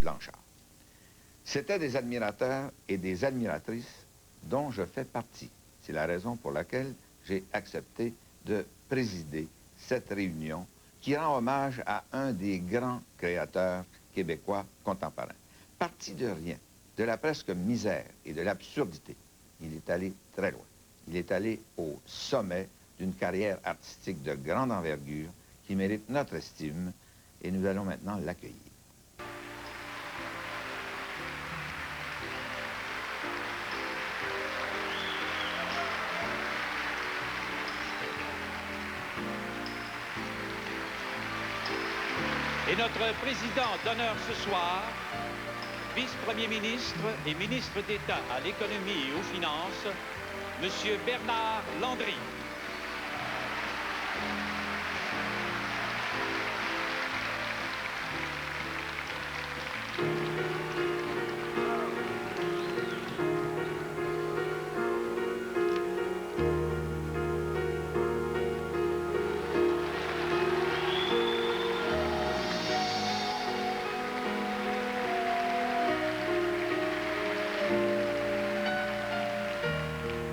Blanchard. C'étaient des admirateurs et des admiratrices dont je fais partie. C'est la raison pour laquelle j'ai accepté de présider cette réunion qui rend hommage à un des grands créateurs québécois contemporains. Parti de rien, de la presque misère et de l'absurdité, il est allé très loin. Il est allé au sommet d'une carrière artistique de grande envergure qui mérite notre estime et nous allons maintenant l'accueillir. Et notre président d'honneur ce soir, vice-premier ministre et ministre d'État à l'économie et aux finances, M. Bernard Landry.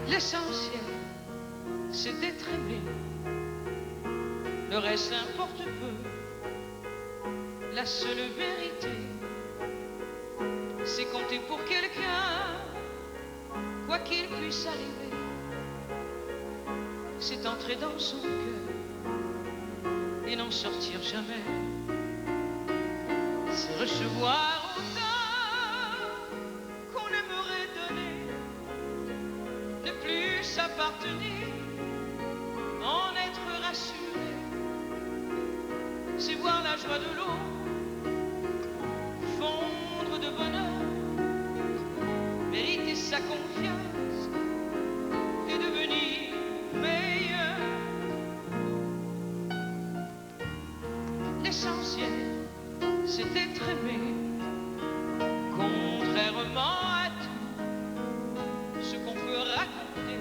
L'essentiel, c'est d'être aimé. Le reste importe peu. La seule vérité, c'est compter pour quelqu'un, quoi qu'il puisse arriver. C'est entrer dans son cœur et n'en sortir jamais. C'est recevoir autant qu'on aimerait donner. Ne plus s'appartenir, en être rassuré, c'est voir la joie de l'eau fondre de bonheur, mériter sa confiance et devenir meilleur. L'essentiel, c'est d'être aimé, contrairement à ce qu'on peut raconter.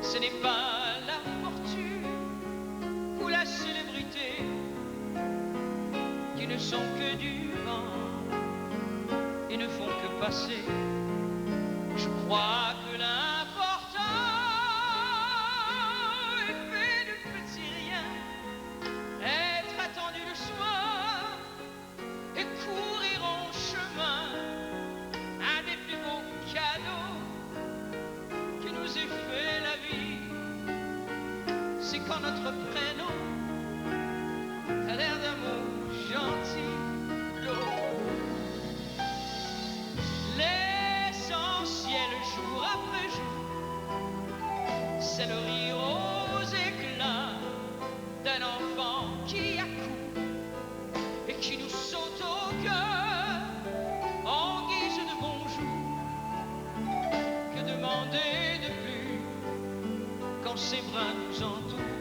Ce n'est pas la fortune ou la célébrité qui ne sont que du vent et ne font que passer. Je crois que l'important est fait de petits riens, être attendu le soir et courir en chemin. Un des plus beaux cadeaux qui nous ait fait la vie, c'est quand notre prénom a l'air d'un mot gentil. L'essentiel, jour après jour, c'est le rire aux éclats d'un enfant qui accourt et qui nous saute au cœur en guise de bonjour. Que demander de plus quand ses bras nous entourent?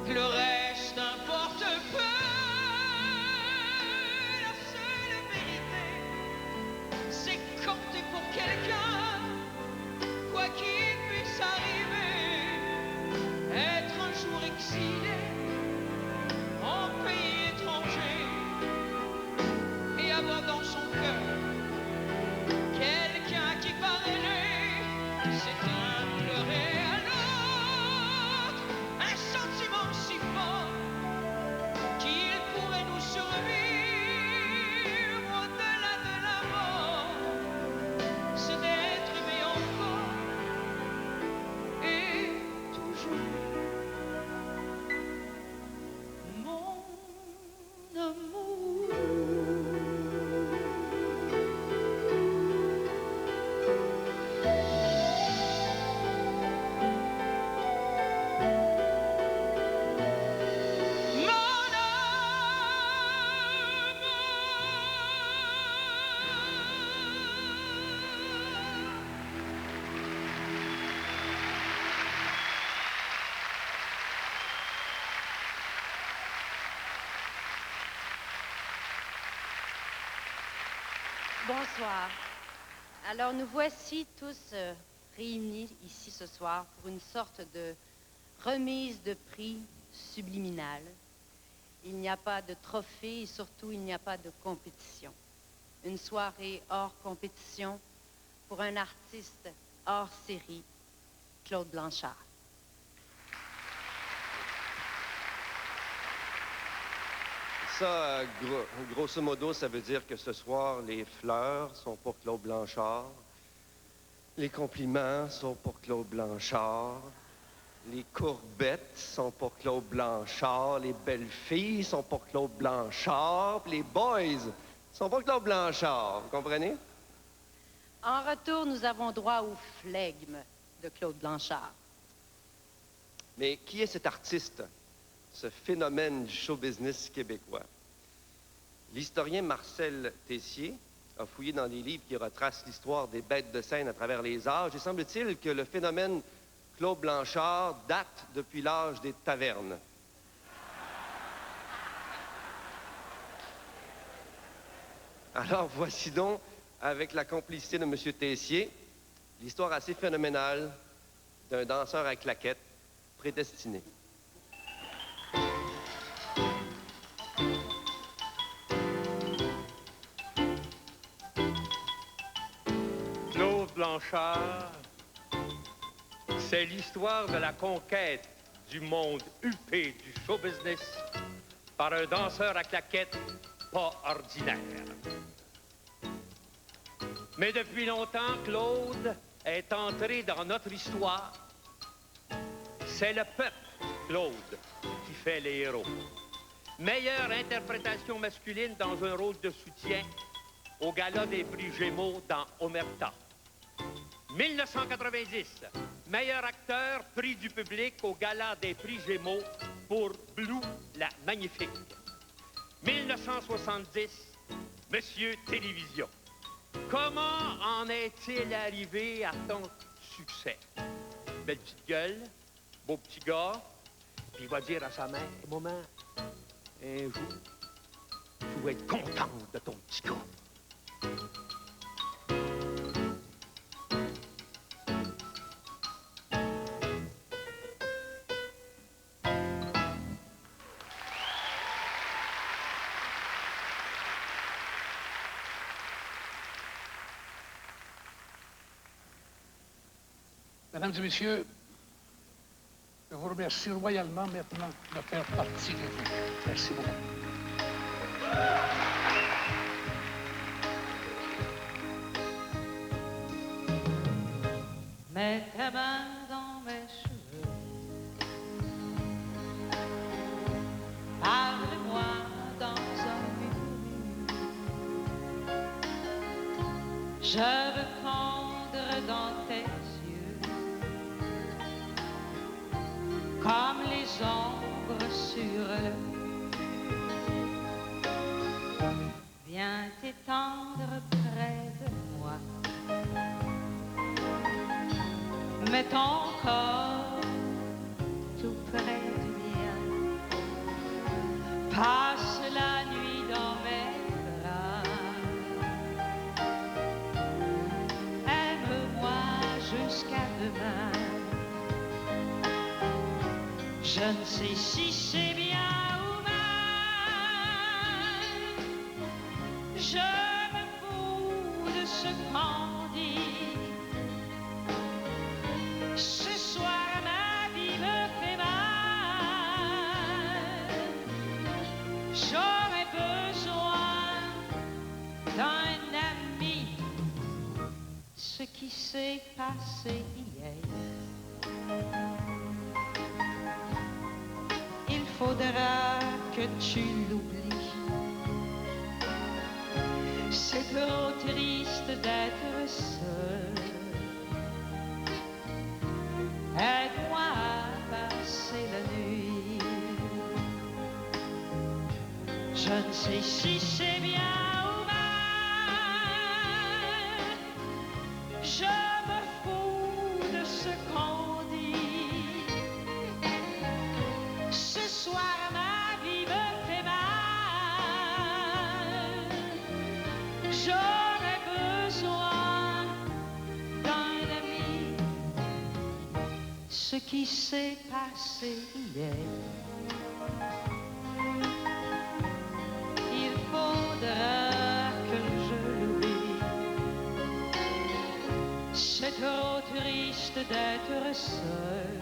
Que le reste importe peu. La seule vérité, c'est compter pour quelqu'un, quoi qu'il puisse arriver. Être un jour exilé en pays étranger et avoir dans son cœur quelqu'un qui paraît, c'est un pleurer à l'autre, un sentiment si fort qu'il pourrait nous survivre au-delà de la mort. C'est d'être aimé encore et toujours. Mon amour. Bonsoir. Alors nous voici tous réunis ici ce soir pour une sorte de remise de prix subliminale. il n'y a pas de trophée et surtout il n'y a pas de compétition. Une soirée hors compétition pour un artiste hors série, Claude Blanchard. Ça, grosso modo, ça veut dire que ce soir, les fleurs sont pour Claude Blanchard, les compliments sont pour Claude Blanchard, les courbettes sont pour Claude Blanchard, les belles filles sont pour Claude Blanchard, puis les boys sont pour Claude Blanchard, vous comprenez? En retour, nous avons droit au flegme de Claude Blanchard. Mais qui est cet artiste, ce phénomène du show business québécois? L'historien Marcel Tessier a fouillé dans des livres qui retracent l'histoire des bêtes de scène à travers les âges, et semble-t-il que le phénomène Claude Blanchard date depuis l'âge des tavernes. Alors voici donc, avec la complicité de M. Tessier, l'histoire assez phénoménale d'un danseur à claquettes prédestiné. Claude Blanchard, c'est l'histoire de la conquête du monde huppé du show business par un danseur à claquettes pas ordinaire. Mais depuis longtemps, Claude est entré dans notre histoire. C'est le peuple, Claude, qui fait les héros. Meilleure interprétation masculine dans un rôle de soutien au Gala des prix Gémeaux dans Omerta. 1990, meilleur acteur, prix du public au Gala des prix Gémeaux pour Blue, la Magnifique. 1970, Monsieur Télévision. Comment en est-il arrivé à tant de succès? Belle petite gueule, beau petit gars, puis il va dire à sa mère, « Maman, un jour, tu vas être contente de ton petit gars. » Mesdames et messieurs, je vous remercie royalement maintenant de faire partie de vous. Merci beaucoup. Mets ta main dans mes cheveux. Parle-moi dans un murmure. Je veux prendre dans tes yeux comme les ombres sur le mur. Viens t'étendre près de moi. Mets ton corps tout près du mien. Passe la nuit dans mes bras. Aime-moi jusqu'à demain. Je ne sais si c'est bien ou mal. Je me fous de ce qu'on dit. Ce soir, ma vie me fait mal. J'aurais besoin d'un ami. Ce qui s'est passé hier, il faudra que tu l'oublies. C'est trop triste d'être seul. Aide-moi à passer la nuit. Je ne sais si c'est bien ou mal. Je me fous de ce qu'on dit. Ce soir, ma vie me fait mal. J'aurais besoin d'un ami. Ce qui s'est passé hier, triste d'être seul.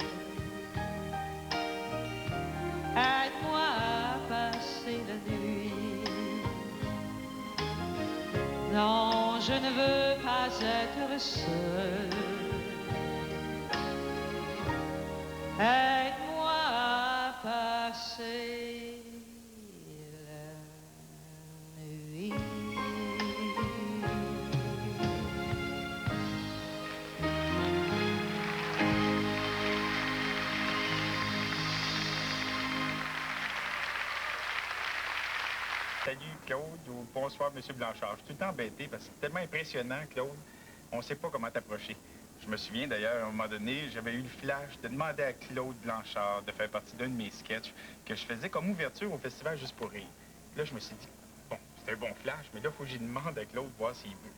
Aide-moi à passer la nuit. Non, je ne veux pas être seul. Aide-moi à passer la nuit. Salut Claude ou bonsoir Monsieur Blanchard. Je suis tout le temps embêté parce que c'est tellement impressionnant, Claude. On ne sait pas comment t'approcher. Je me souviens d'ailleurs, à un moment donné, j'avais eu le flash de demander à Claude Blanchard de faire partie d'un de mes sketchs que je faisais comme ouverture au festival Juste pour rire. Là, je me suis dit, bon, c'est un bon flash, mais là, il faut que j'y demande à Claude voir s'il veut.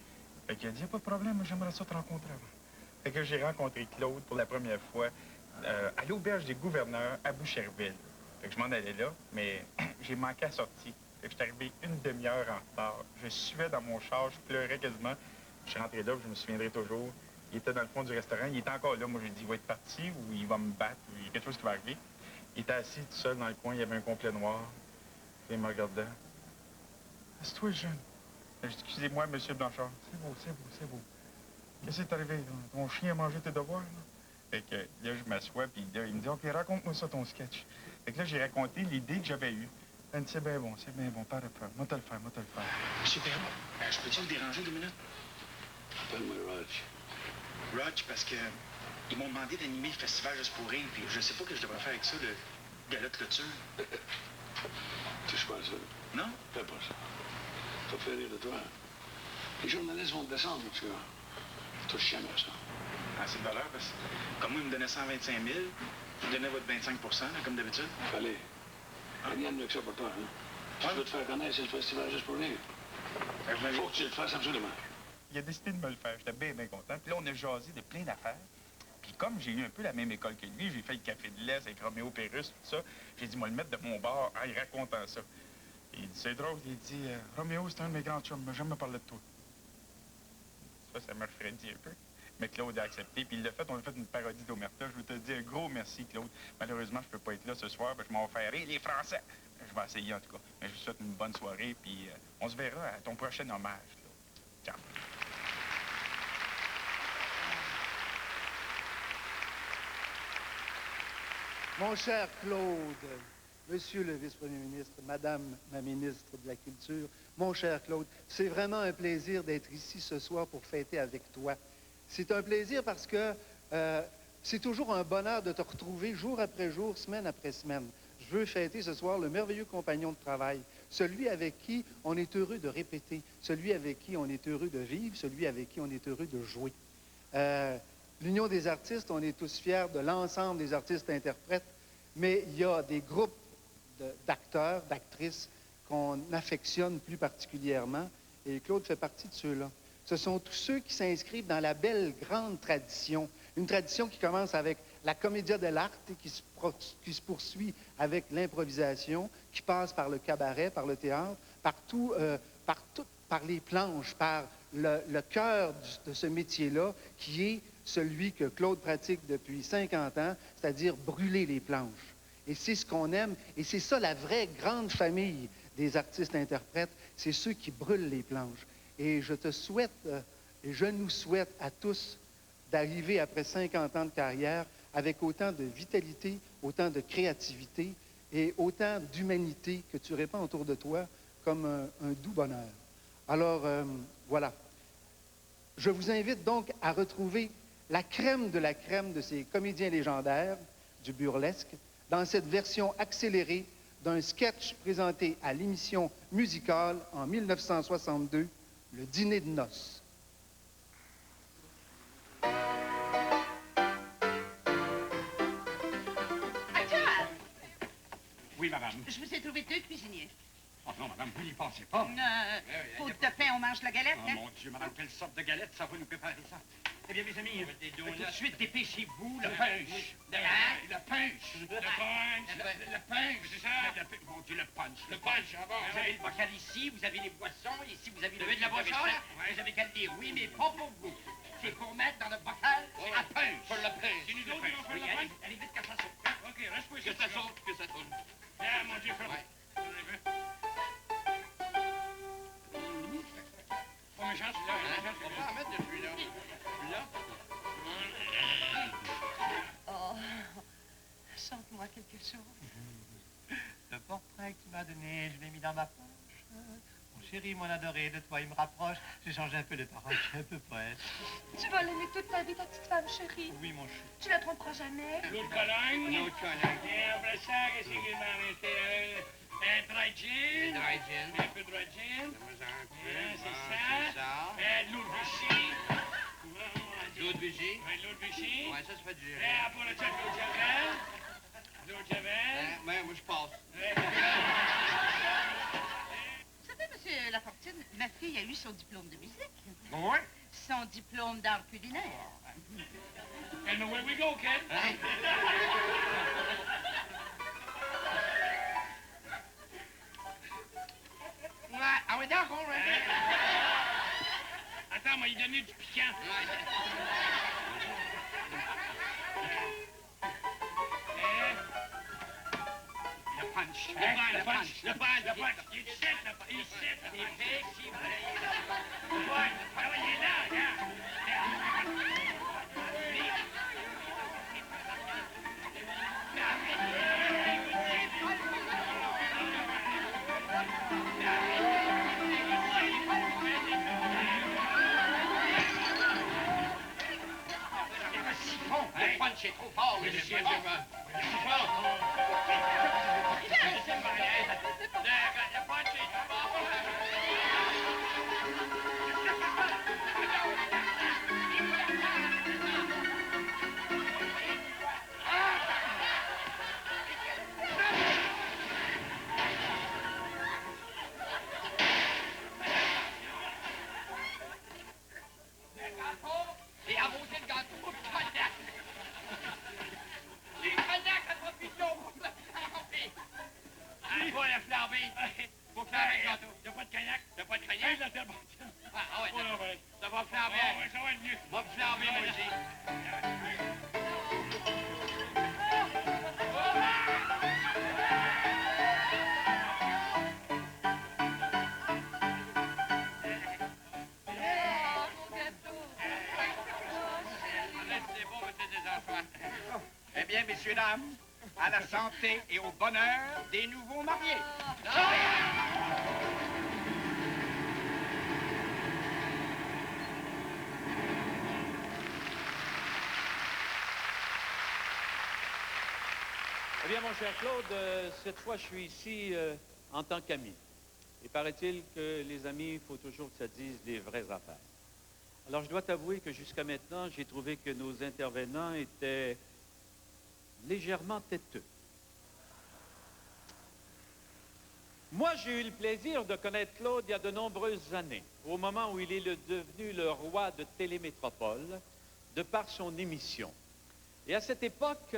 Fait qu'il a dit, pas de problème, j'aimerais ça te rencontrer avant. Fait que j'ai rencontré Claude pour la première fois à l'auberge des gouverneurs à Boucherville. Fait que je m'en allais là, mais j'ai manqué à sortie. Fait que je suis arrivé une demi-heure en retard. Je suais dans mon char, je pleurais quasiment. Je suis rentré là, je me souviendrai toujours. Il était dans le fond du restaurant, il était encore là. Moi, j'ai dit, il va être parti ou il va me battre, ou il y a quelque chose qui va arriver. Il était assis tout seul dans le coin, il y avait un complet noir. Puis il me regardait. C'est toi, jeune. J'ai dit, excusez-moi, monsieur Blanchard. C'est beau, c'est beau, c'est beau. Qu'est-ce qui est arrivé, là? Ton chien a mangé tes devoirs, là? Fait que là, je m'assois, puis là, il me dit, OK, raconte-moi ça, ton sketch. Fait que là, j'ai raconté l'idée que j'avais eue. Elle me dit, c'est bien bon, pas de peur. Moi, te le faire, moi, te le faire. Super. Je peux-tu vous déranger 2 minutes? Appelle-moi Roach. Roach, parce que ils m'ont demandé d'animer le festival Juste pour rire, puis je sais pas que je devrais faire avec ça, le gala de clôture. Touche pas à ça. Non? Fais pas ça. Ça fait rire de toi. Les journalistes vont te descendre, tu vois. Touche jamais à ça. Ah, c'est de valeur, parce que comme moi, ils me donnaient 125 000, vous donnez votre 25 là, comme d'habitude. Fallait. Rien de mieux que ça pour toi, hein? Tu veux te faire connaître, c'est le festival Juste pour rire. Faut que tu le fasses absolument. Il a décidé de me le faire. J'étais bien content. Puis là, on a jasé de plein d'affaires. Puis comme j'ai eu un peu la même école que lui, j'ai fait le café de l'Est avec Roméo Pérus, tout ça, j'ai dit, moi, le mettre de mon bord en racontant ça. Et il dit, c'est drôle, il dit, Roméo, c'est un de mes grands chums, mais j'aime me parler de toi. Ça me refroidit un peu. Mais Claude a accepté, puis il l'a fait. On a fait une parodie d'Omerta. Je veux te dire un gros merci, Claude. Malheureusement, je peux pas être là ce soir, parce que je m'en vais faire rire les Français. Je vais essayer, en tout cas. Mais je vous souhaite une bonne soirée, puis on se verra à ton prochain hommage, Claude. Ciao. Mon cher Claude, Monsieur le vice-premier ministre, Madame la ministre de la Culture, mon cher Claude, c'est vraiment un plaisir d'être ici ce soir pour fêter avec toi. C'est un plaisir parce que c'est toujours un bonheur de te retrouver jour après jour, semaine après semaine. Je veux fêter ce soir le merveilleux compagnon de travail, celui avec qui on est heureux de répéter, celui avec qui on est heureux de vivre, celui avec qui on est heureux de jouer. L'Union des artistes, on est tous fiers de l'ensemble des artistes-interprètes, mais il y a des groupes d'acteurs, d'actrices qu'on affectionne plus particulièrement, et Claude fait partie de ceux-là. Ce sont tous ceux qui s'inscrivent dans la belle grande tradition, une tradition qui commence avec la commedia dell'arte et qui se poursuit avec l'improvisation, qui passe par le cabaret, par le théâtre, par les planches, par le cœur de ce métier-là, qui est celui que Claude pratique depuis 50 ans, c'est-à-dire brûler les planches. Et c'est ce qu'on aime, et c'est ça la vraie grande famille des artistes-interprètes, c'est ceux qui brûlent les planches. Et je te souhaite, et je nous souhaite à tous d'arriver après 50 ans de carrière avec autant de vitalité, autant de créativité et autant d'humanité que tu répands autour de toi comme un doux bonheur. Alors, voilà. Je vous invite donc à retrouver la crème de ces comédiens légendaires du burlesque dans cette version accélérée d'un sketch présenté à l'émission musicale en 1962, Le Dîner de noces. Oui, madame. Je vous ai trouvé 2 cuisiniers. Oh non, madame, vous n'y pensez pas. Faute de pain, on mange la galette, Oh, mon Dieu, madame, quelle sorte de galette ça va nous préparer ça? Eh bien, mes amis, tout de suite, dépêchez-vous, le punch. Le punch. Le punch, c'est ça? Mon Dieu, le punch. Le punch, ah bon. Vous avez le bocal ici, vous avez les boissons, ici vous avez... Vous avez de la boisson, là? Vous avez qu'à le dire, oui, mais pas pour vous. C'est pour mettre dans le bocal à punch. Pour le punch. C'est nous autres qui vont faire le punch. Allez vite, que ça saute. OK, reste-moi Que ça saute, que ça tourne. Ah, mon Dieu, fais Pas méchant, celui-là. On va en mettre de celui-là. Celui-là. Oh, chante-moi quelque chose. Le portrait que tu m'as donné, je l'ai mis dans ma poche. Mon chéri, mon adoré, de toi il me rapproche. J'ai changé un peu de parole, je suis un peu poète. Tu vas l'aimer toute ta vie, ta petite femme chérie. Oui, mon chéri. Tu la tromperas jamais. L'autre Cologne. L'autre Cologne. Et après ça, qu'est-ce qu'il m'a arrêté? Un dry gin. Dry gin. Un peu de dry gin. C'est ça. De l'eau de Vichy. L'eau de Vichy. Oui, l'eau de Vichy. Ouais, ça se fait du... Et après ça, de l'eau de Javel. De l'eau de Javel. Ouais, moi, je passe. Vous savez, monsieur Lafortune, ma fille a eu son diplôme de musique. Oui. Son diplôme d'art culinaire. And away we go, kid. Ouais, ah oui, d'accord, ouais. Attends, moi, il donner du piquant. Le punch. Le punch. Il est ici, le punch. Il est ici. Effectivement. Ouais, il est là, regarde. Le punch est trop fort, monsieur. Et à monter le gâteau, cognac. Les cognac à trois pigeons pour la flambée. Il faut la flambée. Faut flamber le gâteau. Y'a pas de cognac? Y'a pas de cognac? Ah ouais, ça va flamber. Ah ouais, ça va être mieux. Va flamber, moi aussi. Eh bien, messieurs, dames, à la santé et au bonheur des nouveaux mariés. Eh bien, mon cher Claude, cette fois, je suis ici en tant qu'ami. Et paraît-il que les amis, il faut toujours que ça dise des vraies affaires. Alors, je dois t'avouer que jusqu'à maintenant, j'ai trouvé que nos intervenants étaient légèrement têteux. Moi, j'ai eu le plaisir de connaître Claude il y a de nombreuses années, au moment où il est devenu le roi de Télémétropole, de par son émission. Et à cette époque,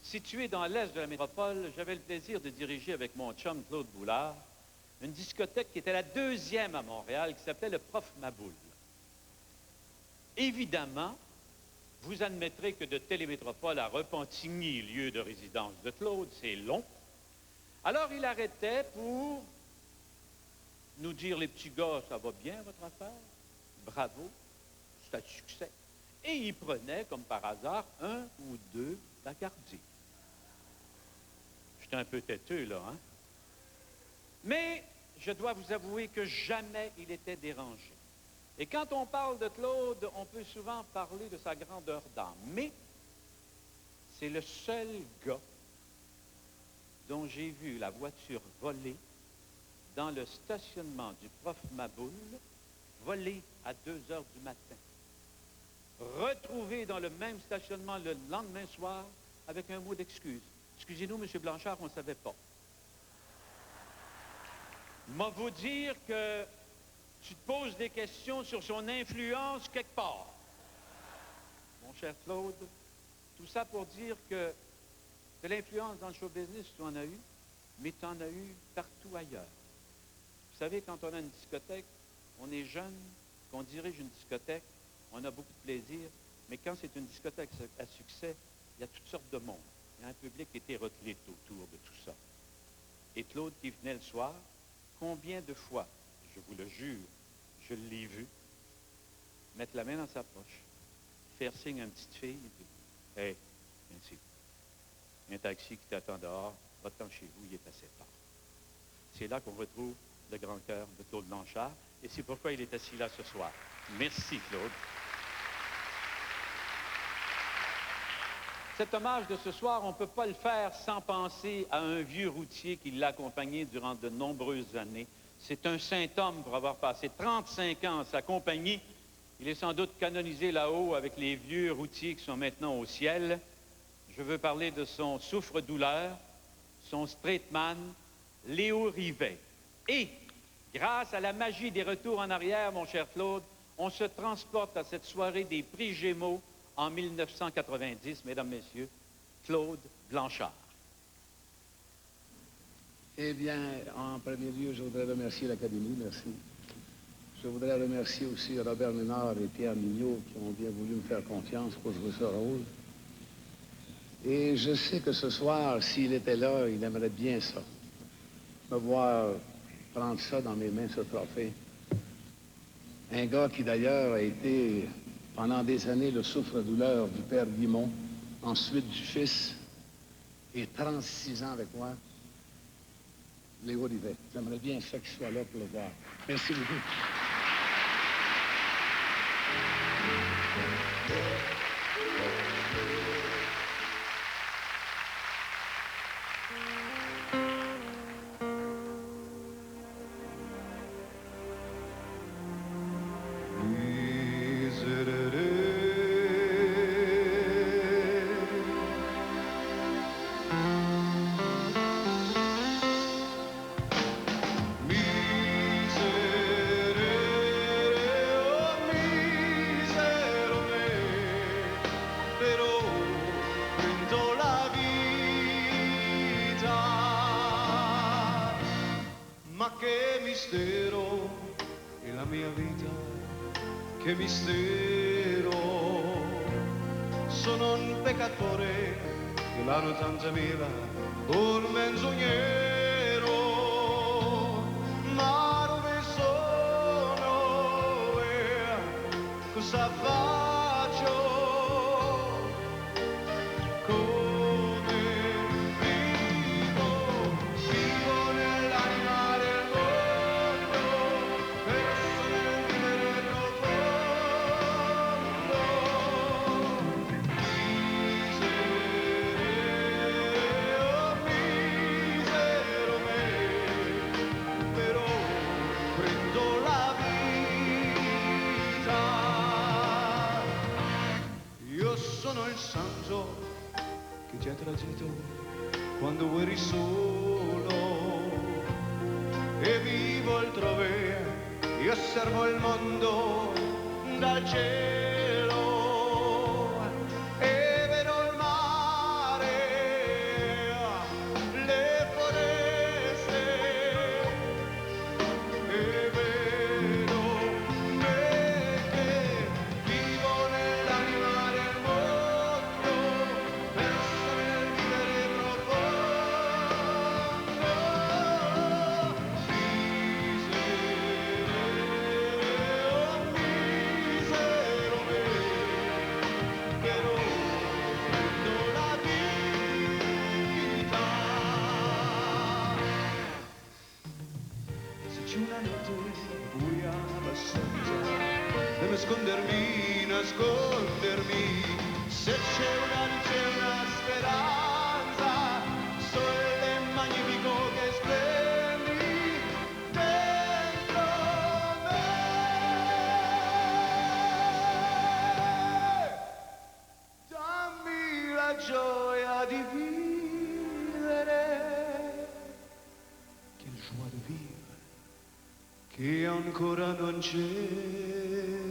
situé dans l'est de la métropole, j'avais le plaisir de diriger avec mon chum Claude Boulard une discothèque qui était la deuxième à Montréal, qui s'appelait le Prof Maboule. Évidemment, vous admettrez que de Télémétropole à Repentigny, lieu de résidence de Claude, c'est long. Alors, il arrêtait pour nous dire, les petits gars, ça va bien, votre affaire? Bravo, c'est un succès. Et il prenait, comme par hasard, un ou deux Bacardi. J'étais un peu têteux, là, hein? Mais je dois vous avouer que jamais il était dérangé. Et quand on parle de Claude, on peut souvent parler de sa grandeur d'âme. Mais c'est le seul gars dont j'ai vu la voiture voler dans le stationnement du Prof Maboule, voler à 2 heures du matin. Retrouvé dans le même stationnement le lendemain soir avec un mot d'excuse. Excusez-nous, M. Blanchard, on ne savait pas. M'a vous dire que tu te poses des questions sur son influence quelque part. Mon cher Claude, tout ça pour dire que de l'influence dans le show business, tu en as eu, mais tu en as eu partout ailleurs. Vous savez, quand on a une discothèque, on est jeune, qu'on dirige une discothèque, on a beaucoup de plaisir, mais quand c'est une discothèque à succès, il y a toutes sortes de monde. Il y a un public hétéroclite autour de tout ça. Et Claude qui venait le soir, combien de fois, je vous le jure, je l'ai vu, mettre la main dans sa poche, faire signe à une petite fille, et dire « Hey, viens ici. Il y a un taxi qui t'attend dehors, va-t'en chez vous, il est à cette heure. » C'est là qu'on retrouve le grand cœur de Claude Blanchard, et c'est pourquoi il est assis là ce soir. Merci, Claude. Cet hommage de ce soir, on ne peut pas le faire sans penser à un vieux routier qui l'a accompagné durant de nombreuses années. C'est un saint homme pour avoir passé 35 ans en sa compagnie. Il est sans doute canonisé là-haut avec les vieux routiers qui sont maintenant au ciel. Je veux parler de son souffre-douleur, son straightman, Léo Rivet. Et, grâce à la magie des retours en arrière, mon cher Claude, on se transporte à cette soirée des prix Gémeaux en 1990, mesdames, messieurs, Claude Blanchard. Eh bien, en premier lieu, je voudrais remercier l'Académie, merci. Je voudrais remercier aussi Robert Ménard et Pierre Mignot qui ont bien voulu me faire confiance pour jouer ce rôle. Et je sais que ce soir, s'il était là, il aimerait bien ça. Me voir prendre ça dans mes mains, ce trophée. Un gars qui d'ailleurs a été pendant des années le souffre-douleur du père Guimond, ensuite du fils, et 36 ans avec moi, Léo Rivet. J'aimerais bien ça qu'il soit là pour le voir. Merci beaucoup. Che mistero, sono un peccatore che l'hanno tanta mela, un menzognero, ma dove sono cosa faccio, come vivo, vivo nell'anima del mondo, perso nel vivere santo che ti ha tradito quando eri solo e vivo altrove e osservo il mondo dal cielo e vedo il mare, le foreste e vedo me che vivo nell'anima del mondo, perso nel vivere profondo. Misero me, però prendo la vita. Se c'è una notte buia abbastanza per nascondermi, se c'è una luce, una speranza, sole magnifico che splendi dentro me. Dammi la gioia di vivere, quelle joie de vivre che ancora non c'è.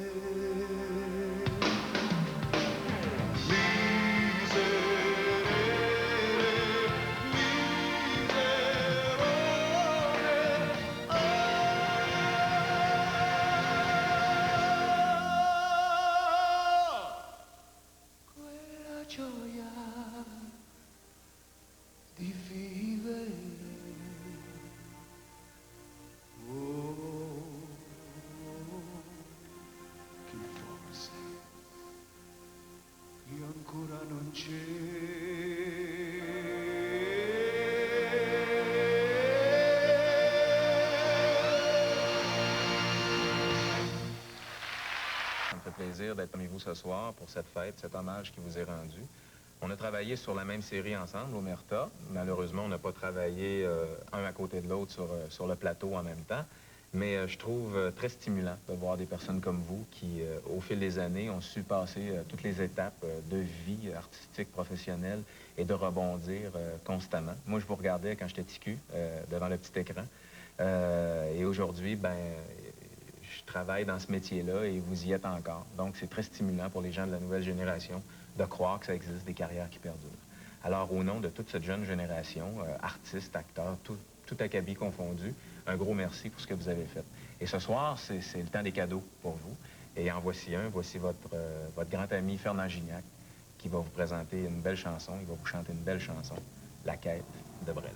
plaisir d'être parmi vous ce soir pour cette fête, cet hommage qui vous est rendu. On a travaillé sur la même série ensemble, Omerta. Malheureusement, on n'a pas travaillé un à côté de l'autre sur le plateau en même temps. Mais je trouve très stimulant de voir des personnes comme vous qui, au fil des années, ont su passer toutes les étapes de vie artistique, professionnelle et de rebondir constamment. Moi, je vous regardais quand j'étais ticu devant le petit écran. Et aujourd'hui, ben, je travaille dans ce métier-là et vous y êtes encore. Donc, c'est très stimulant pour les gens de la nouvelle génération de croire que ça existe des carrières qui perdurent. Alors, au nom de toute cette jeune génération, artistes, acteurs, tout acabit confondu, un gros merci pour ce que vous avez fait. Et ce soir, c'est le temps des cadeaux pour vous. Et en voici un. Voici votre grand ami Fernand Gignac qui va vous présenter une belle chanson. Il va vous chanter une belle chanson, La quête de Brel.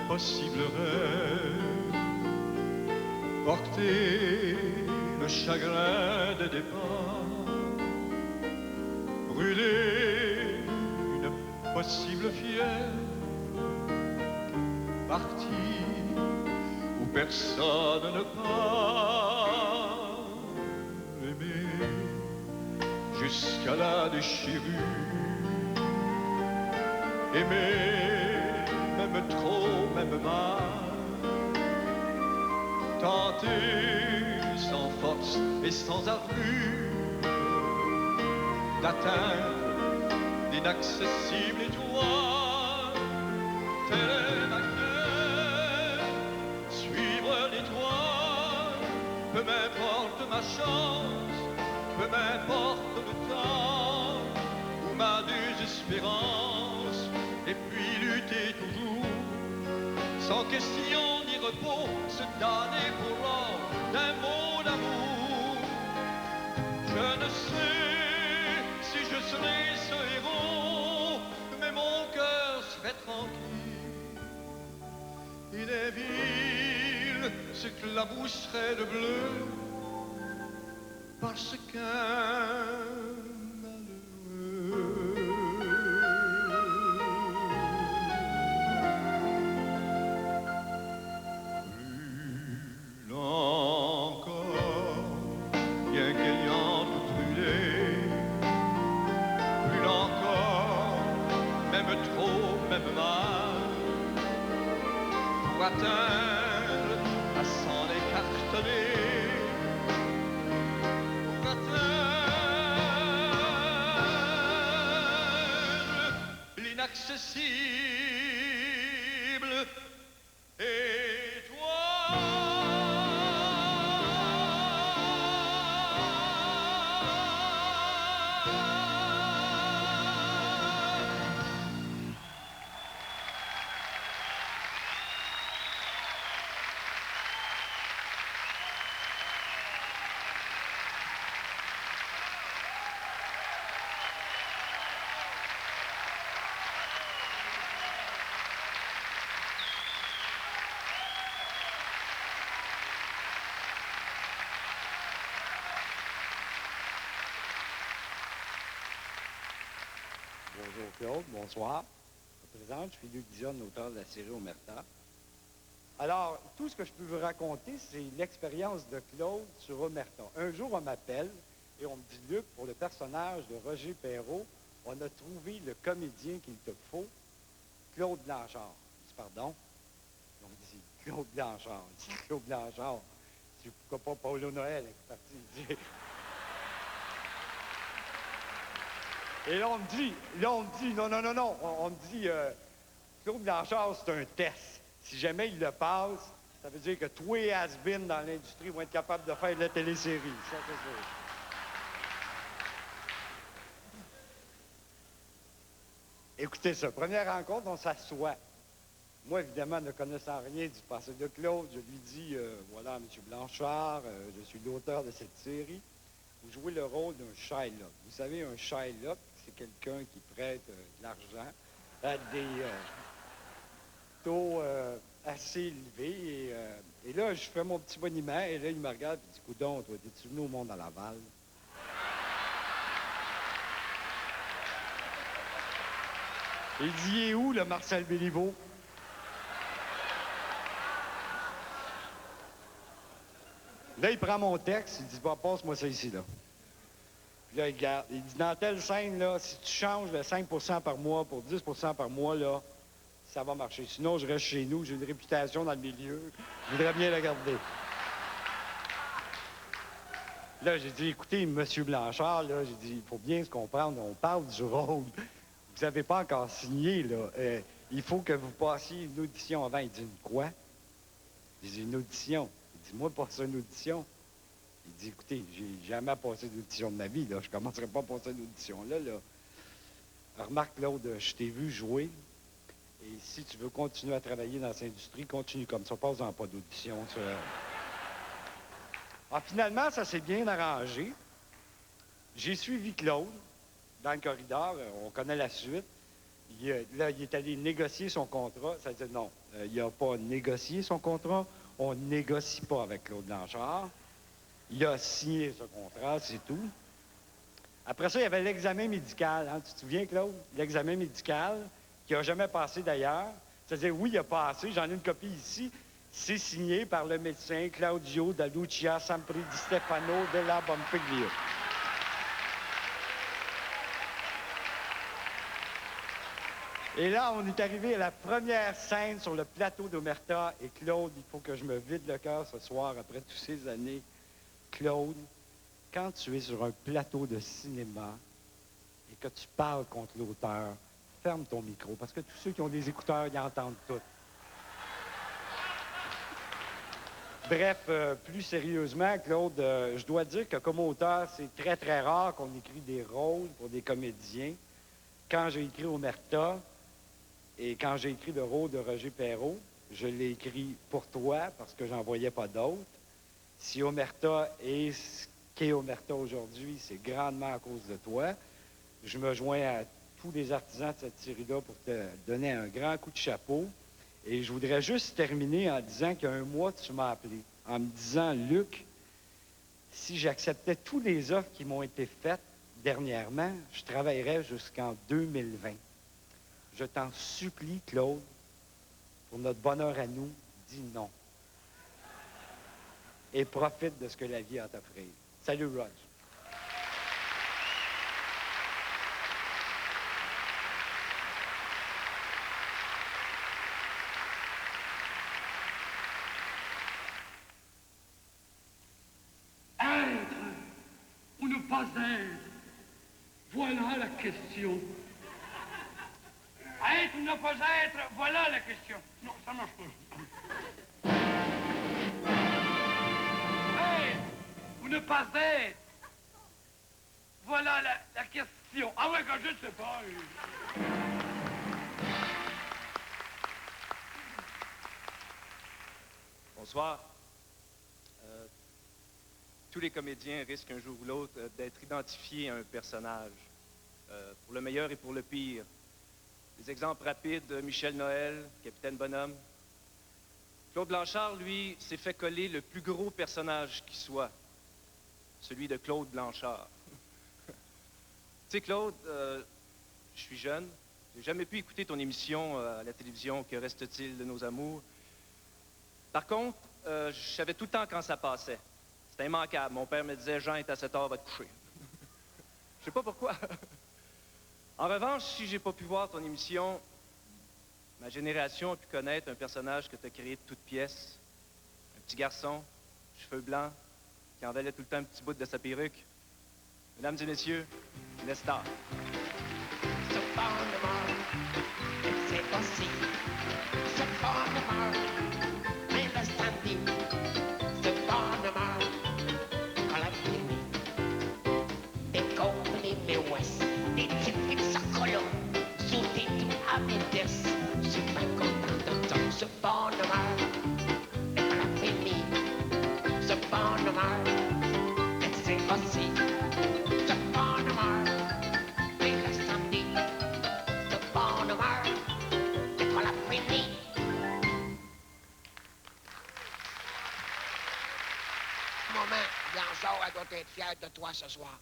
Impossible rêve, porter le chagrin des départs, brûler une possible fièvre, partir où personne ne part, aimer jusqu'à la déchirure, aimer même trop, même mal, tenter sans force et sans armure d'atteindre l'inaccessible étoile. Telle est ma quête, suivre l'étoile, peu m'importe ma chance, peu m'importe le temps ou ma désespérance, et puis lutter toujours sans question ni repos, se damner pour l'or d'un mot d'amour. Je ne sais si je serai ce héros, mais mon cœur serait tranquille. Et les villes s'éclabousseraient de bleu, parce qu'un atteindre à s'en écarteler, pour atteindre l'inaccessible Bonjour Claude, bonsoir. Je me présente, je suis Luc Dionne, auteur de la série Omerta. Alors, tout ce que je peux vous raconter, c'est l'expérience de Claude sur Omerta. Un jour, on m'appelle et on me dit, Luc, pour le personnage de Roger Perrault, on a trouvé le comédien qu'il te faut, Claude Blanchard. Je dis, pardon? On me dit, Claude Blanchard. Je dis, Claude Blanchard. Je dis, pourquoi pas Paulo Noël est parti? Et là, on me dit, non, on me dit, Claude Blanchard, c'est un test. Si jamais il le passe, ça veut dire que tous les has-been dans l'industrie vont être capables de faire de la télésérie. Ça, c'est sûr. Écoutez ça, première rencontre, on s'assoit. Moi, évidemment, ne connaissant rien du passé de Claude, je lui dis, voilà, M. Blanchard, je suis l'auteur de cette série. Vous jouez le rôle d'un Shylock. Vous savez, un Shylock, c'est quelqu'un qui prête de l'argent à des taux assez élevé. Et là, je fais mon petit boniment, et là, il me regarde et dit, coudonc, toi, t'es-tu venu au monde à Laval? Il dit, il est où, le Marcel Béliveau? Là, il prend mon texte, il dit, bah, passe-moi ça ici, là. Puis là, il regarde. Il dit, dans telle scène, là, si tu changes de 5 par mois pour 10 par mois, là, ça va marcher. Sinon, je reste chez nous, j'ai une réputation dans le milieu. Je voudrais bien la garder. Là, j'ai dit, écoutez, M. Blanchard, là, j'ai dit, il faut bien se comprendre, on parle du rôle. Vous n'avez pas encore signé, là. Il faut que vous passiez une audition avant. Il dit, quoi? J'ai dit, une audition. Il dit, moi, passer une audition. Il dit, écoutez, j'ai jamais passé d'audition de ma vie, là. Je commencerai pas à passer une audition là. Remarque, Claude, je t'ai vu jouer. Et si tu veux continuer à travailler dans cette industrie, continue comme ça. Passe dans pas d'audition. Alors, finalement, ça s'est bien arrangé. J'ai suivi Claude dans le corridor. On connaît la suite. Là, il est allé négocier son contrat. Ça veut dire non, il n'a pas négocié son contrat. On ne négocie pas avec Claude Blanchard. Il a signé ce contrat, c'est tout. Après ça, il y avait l'examen médical. Hein? Tu te souviens, Claude? L'examen médical, qui n'a jamais passé d'ailleurs. C'est-à-dire, oui, il a passé. J'en ai une copie ici. C'est signé par le médecin Claudio da Lucia Sampri di Stefano della Bonfiglio. Et là, on est arrivé à la première scène sur le plateau d'Omerta. Et Claude, il faut que je me vide le cœur ce soir, après toutes ces années. Claude, quand tu es sur un plateau de cinéma et que tu parles contre l'auteur, ferme ton micro, parce que tous ceux qui ont des écouteurs, ils entendent tout. Bref, plus sérieusement, Claude, je dois dire que comme auteur, c'est très, très rare qu'on écrit des rôles pour des comédiens. Quand j'ai écrit Omerta et quand j'ai écrit le rôle de Roger Perrault, je l'ai écrit pour toi parce que j'en voyais pas d'autres. Si Omerta est ce qu'est Omerta aujourd'hui, c'est grandement à cause de toi. Je me joins à tous les artisans de cette série-là pour te donner un grand coup de chapeau. Et je voudrais juste terminer en disant qu'il y a un mois, tu m'as appelé, en me disant, Luc, si j'acceptais tous les offres qui m'ont été faites dernièrement, je travaillerais jusqu'en 2020. Je t'en supplie, Claude, pour notre bonheur à nous, dis non. Et profite de ce que la vie a à t'offrir. Salut, Roger. Être ou ne pas être, voilà la question. Être ou ne pas être, voilà la question. Non, ça marche pas. Être ou ne pas être, voilà la question. Ah ouais, quand je ne sais pas. Bonsoir. Tous les comédiens risquent un jour ou l'autre d'être identifiés à un personnage, pour le meilleur et pour le pire. Des exemples rapides, Michel Noël, Capitaine Bonhomme. Claude Blanchard, lui, s'est fait coller le plus gros personnage qui soit, celui de Claude Blanchard. Tu sais, Claude, je suis jeune, j'ai jamais pu écouter ton émission à la télévision, Que reste-t-il de nos amours? Par contre, je savais tout le temps quand ça passait. C'était immanquable. Mon père me disait, Jean est à 7 heures, va te coucher. Je sais pas pourquoi. En revanche, si j'ai pas pu voir ton émission, ma génération a pu connaître un personnage que tu as créé de toutes pièces. Un petit garçon, cheveux blancs, qui envalait tout le temps un petit bout de sa perruque. Mesdames et messieurs, Nestor. C'est possible. Cependant, mais le samedi, cependant, quand la nuit, des compagnies mais ouest, des types sacolos, sous des tout à vitesse, sur ma content de temps, cependant, mais quand la nuit, cependant, mais c'est possible. Cependant, mais le samedi, moment, Blanchard, elle doit être fière de toi ce soir.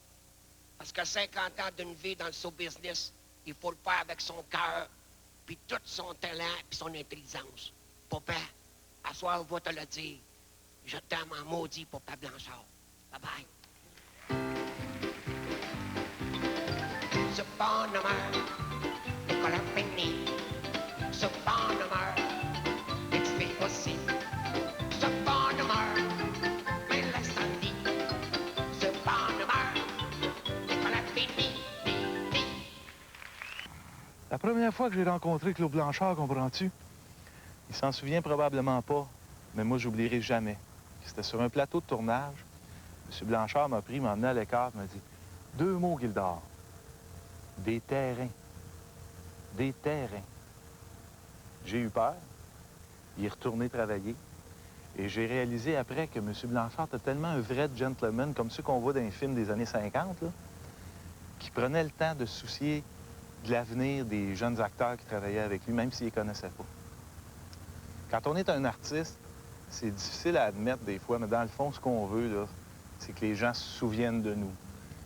Parce que 50 ans d'une vie dans le show business, il faut le faire avec son cœur, puis tout son talent, puis son intelligence. Papa, à soir, on va te le dire. Je t'aime en maudit, Papa Blanchard. Bye-bye. Ce bonheur, Nicolas Penny. Ce bonheur, explique aussi. Ce bonheur, mais l'incendie. Ce bonheur, Nicolas Penny. La première fois que j'ai rencontré Claude Blanchard, comprends-tu? Il s'en souvient probablement pas, mais moi, j'oublierai jamais. C'était sur un plateau de tournage. M. Blanchard m'a pris, m'a emmené à l'écart, m'a dit « 2 mots, Gildor. Des terrains. Des terrains. » J'ai eu peur. Il est retourné travailler. Et j'ai réalisé après que M. Blanchard était tellement un vrai gentleman, comme ceux qu'on voit dans les films des années 50, là, qui prenait le temps de se soucier de l'avenir des jeunes acteurs qui travaillaient avec lui, même s'ils ne les connaissaient pas. Quand on est un artiste, c'est difficile à admettre des fois, mais dans le fond, ce qu'on veut, là, c'est que les gens se souviennent de nous.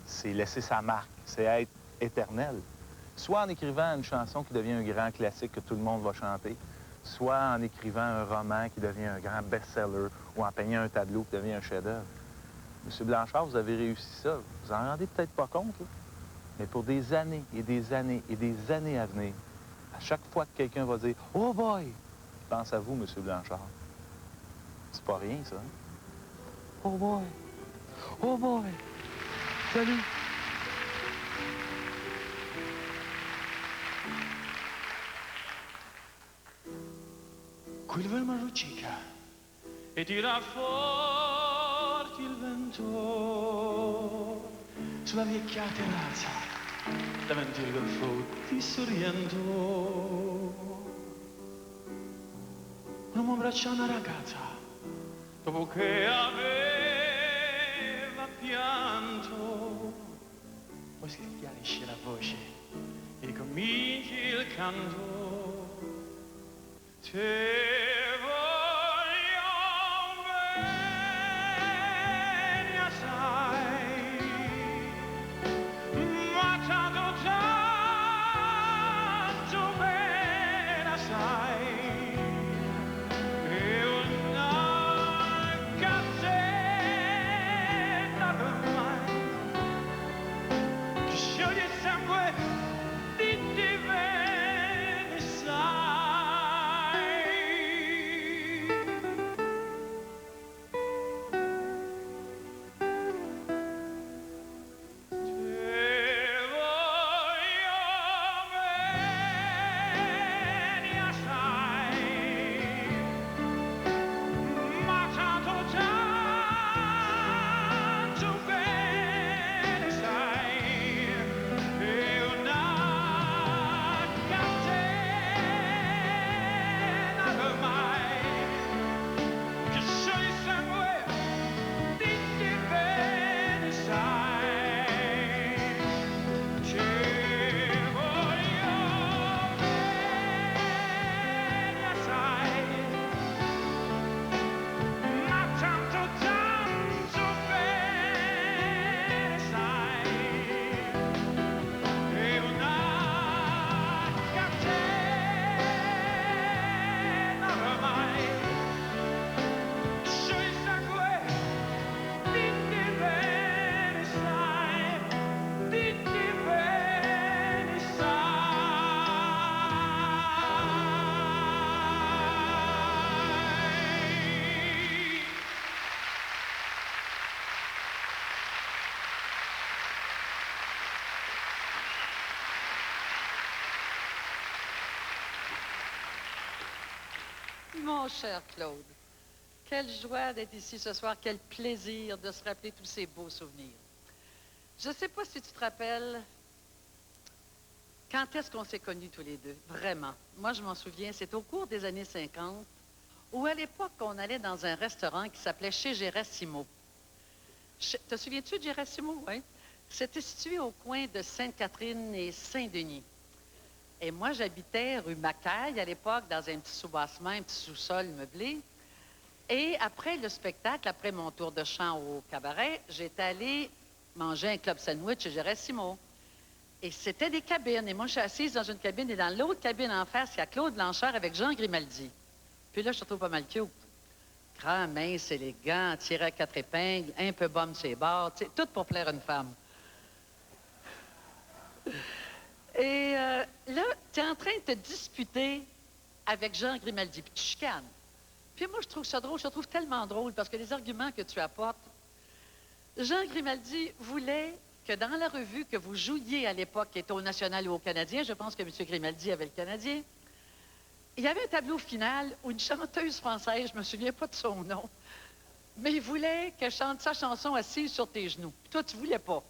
C'est laisser sa marque, c'est être éternel. Soit en écrivant une chanson qui devient un grand classique que tout le monde va chanter, soit en écrivant un roman qui devient un grand best-seller, ou en peignant un tableau qui devient un chef-d'œuvre. M. Blanchard, vous avez réussi ça. Vous en rendez peut-être pas compte, là. Mais pour des années et des années et des années à venir, à chaque fois que quelqu'un va dire « Oh boy! » pense à vous, M. Blanchard. C'est pas rien, ça. Hein? Oh boy! Oh boy! Salut! Quel vento luccica e tira forte il vento sulla vecchia terrazza davanti al golfo di Sorrento. Un uomo abbraccia una ragazza dopo che aveva pianto, poi si chiarisce la voce e comincia il canto. Te voglio bene assai, ma tanto bene assai, e una cazzetta ormai che scioglie sempre di bene sai. Mon cher Claude, quelle joie d'être ici ce soir, quel plaisir de se rappeler tous ces beaux souvenirs. Je ne sais pas si tu te rappelles, quand est-ce qu'on s'est connus tous les deux, vraiment. Moi, je m'en souviens, c'est au cours des années 50, où à l'époque, on allait dans un restaurant qui s'appelait Chez Gerassimo. Te souviens-tu de Gerassimo? Oui. C'était situé au coin de Sainte-Catherine et Saint-Denis. Et moi, j'habitais rue Macaille à l'époque, dans un petit soubassement, un petit sous-sol meublé. Et après le spectacle, après mon tour de chant au cabaret, j'étais allée manger un club sandwich chez Gérasimo. Et c'était des cabines. Et moi, je suis assise dans une cabine. Et dans l'autre cabine en face, il y a Claude Blanchard avec Jean Grimaldi. Puis là, je te trouve pas mal cute. Grand, mince, élégant, tiré à 4 épingles, un peu bombe ses bords, tu sais, tout pour plaire à une femme. Et là, tu es en train de te disputer avec Jean Grimaldi, puis tu chicanes. Puis moi, je trouve ça drôle, je trouve tellement drôle, parce que les arguments que tu apportes, Jean Grimaldi voulait que dans la revue que vous jouiez à l'époque, qui était au National ou au Canadien, je pense que M. Grimaldi avait le Canadien, il y avait un tableau final où une chanteuse française, je ne me souviens pas de son nom, mais il voulait qu'elle chante sa chanson assise sur tes genoux. Puis toi, tu ne voulais pas.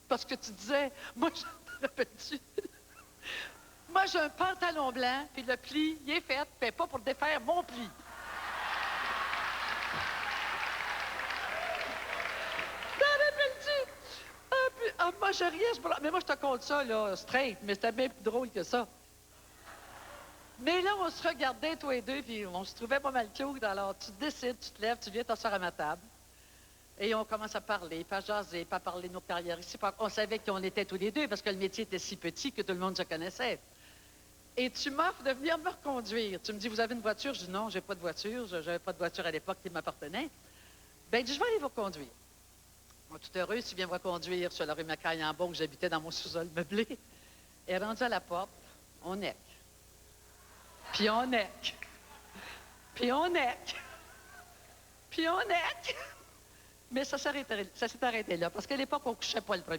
Parce que tu disais, moi, je te rappelle-tu, moi, j'ai un pantalon blanc, puis le pli, il est fait, puis pas pour défaire mon pli. T'en rappelles-tu? Moi, je riais, mais moi, je te compte ça, là, straight, mais c'était bien plus drôle que ça. Mais là, on se regardait, toi et deux, puis on se trouvait pas mal cute. Alors, tu décides, tu te lèves, tu viens t'asseoir à ma table. Et on commence à parler, puis à jaser, puis à parler de nos carrières ici. On savait qu'on était tous les deux, parce que le métier était si petit que tout le monde se connaissait. Et tu m'offres de venir me reconduire. Tu me dis, vous avez une voiture? Je dis, non, j'ai pas de voiture. J'avais pas de voiture à l'époque qui m'appartenait. Bien, je dis, je vais aller vous reconduire. Moi, tout heureuse, tu viens me reconduire sur la rue Macaille-en-Bon, où j'habitais dans mon sous-sol meublé. Et rendu à la porte, on est. Puis on est. Puis on est. Puis on est. Mais ça s'est arrêté là, parce qu'à l'époque, on ne couchait pas le premier.